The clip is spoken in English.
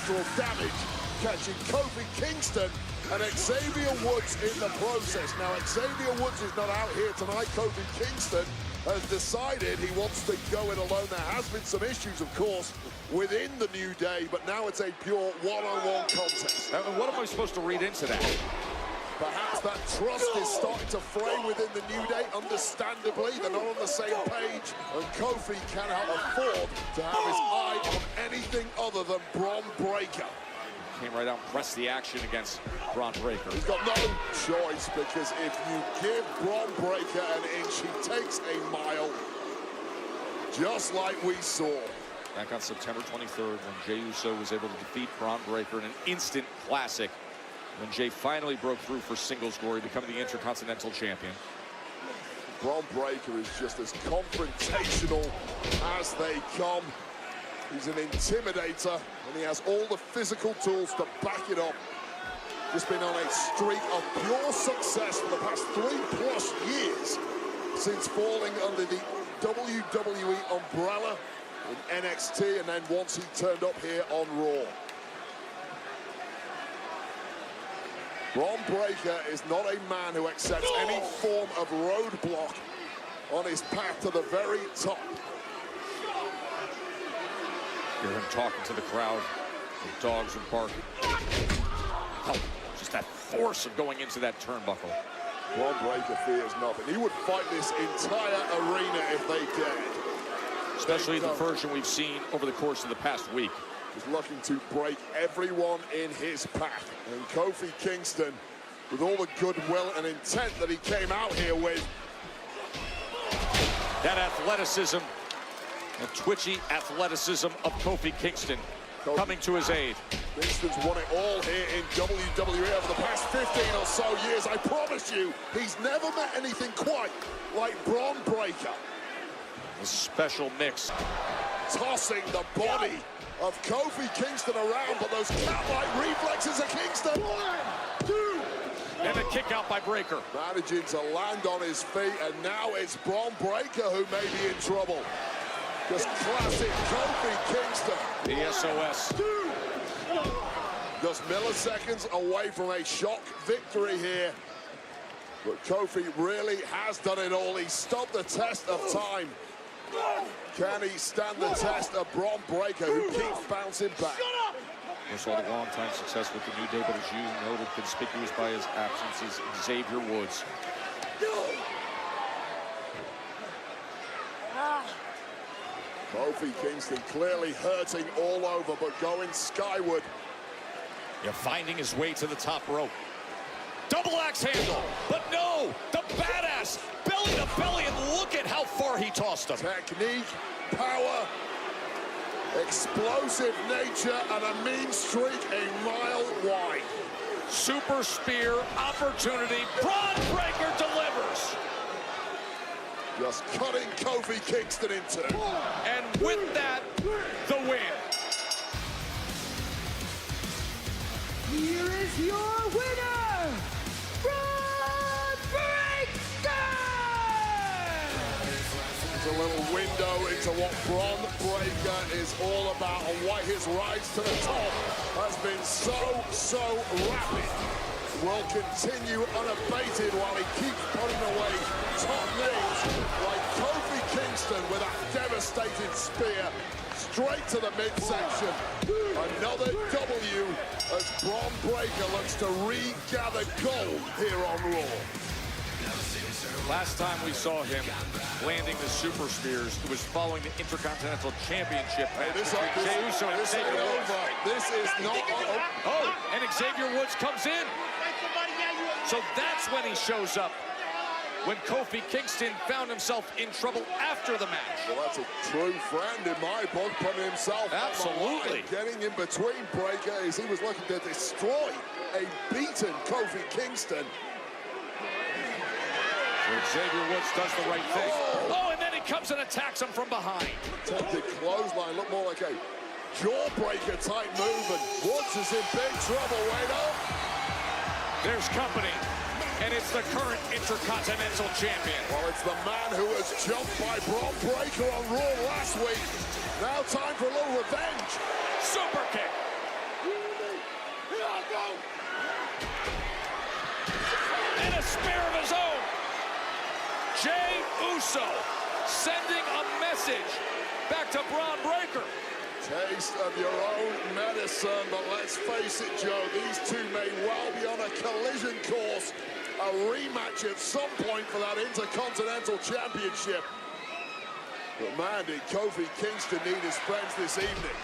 collateral damage, catching Kofi Kingston and Xavier Woods in the process. Now, Xavier Woods is not out here tonight. Kofi Kingston has decided he wants to go it alone. There has been some issues, of course, within the New Day, but now it's a pure one-on-one contest. And what am I supposed to read into that? Perhaps that trust is starting to fray within the New Day. Understandably, they're not on the same page, and Kofi cannot afford to have his eye on anything other than Bron Breakker. Came right out and pressed the action against Bron Breakker. He's got no choice, because if you give Bron Breakker an inch, he takes a mile, just like we saw. Back on September 23rd, when Jey Uso was able to defeat Bron Breakker in an instant classic, when Jey finally broke through for singles glory, becoming the Intercontinental Champion. Bron Breakker is just as confrontational as they come. He's an intimidator, and he has all the physical tools to back it up. Just been on a streak of pure success for the past 3+ years since falling under the WWE umbrella in NXT, and then once he turned up here on Raw. Bron Breakker is not a man who accepts any form of roadblock on his path to the very top. Hear him talking to the crowd. The dogs are barking. Oh, just that force of going into that turnbuckle. Bron Breakker fears nothing. He would fight this entire arena if they dared. Especially the version we've seen over the course of the past week. He's looking to break everyone in his path. And Kofi Kingston, with all the goodwill and intent that he came out here with. That athleticism, the twitchy athleticism of Kofi Kingston coming to his aid. Kingston's won it all here in WWE over the past 15 or so years. I promise you, he's never met anything quite like Bron Breakker. A special mix. Tossing the body of Kofi Kingston around, but those cat-like reflexes of Kingston. 1, 2. And a kick out by Breakker. Managing to land on his feet, and now it's Bron Breakker who may be in trouble. Just classic Kofi Kingston. The SOS. Just milliseconds away from a shock victory here. But Kofi really has done it all. He stopped the test of time. Can he stand the test of Bron Breakker, who keeps bouncing back? First of all, the long-time success with the New Day, but as you noted, conspicuous by his absence, is Xavier Woods. Kofi Kingston clearly hurting all over, but going skyward. You're finding his way to the top rope. Double axe handle, but no, the badass belly to belly, and look at how far he tossed him. Technique, power, explosive nature, and a mean streak a mile wide. Super spear opportunity. Bron Breakker delivers. Just cutting Kofi Kingston in two. And with that, the win. Here is your winner, Bron Breakker! It's a little window into what Bron Breakker is all about, and why his rise to the top has been so rapid. Will continue unabated while he keeps putting away top names like Kofi Kingston with that devastating spear straight to the midsection. Another W as Bron Breakker looks to regather gold here on Raw. Last time we saw him landing the super spears, it was following the Intercontinental Championship match between Jey Uso and Xavier Woods. This is not... Oh, and Xavier Woods comes in. So that's when he shows up. When Kofi Kingston found himself in trouble after the match. Well, that's a true friend in my book, putting himself absolutely getting in between Breakker as he was looking to destroy a beaten Kofi Kingston. So Xavier Woods does the right thing. Oh, and then he comes and attacks him from behind. Attempted clothesline, looked more like a jawbreaker type move, and Woods is in big trouble. Wait up. There's company, and it's the current Intercontinental Champion. Well, it's the man who was jumped by Bron Breakker on Raw last week. Now time for a little revenge. Super kick. Uso sending a message back to Bron Breakker. Taste of your own medicine, but let's face it, Joe, these two may well be on a collision course. A rematch at some point for that Intercontinental Championship. But man, did Kofi Kingston need his friends this evening.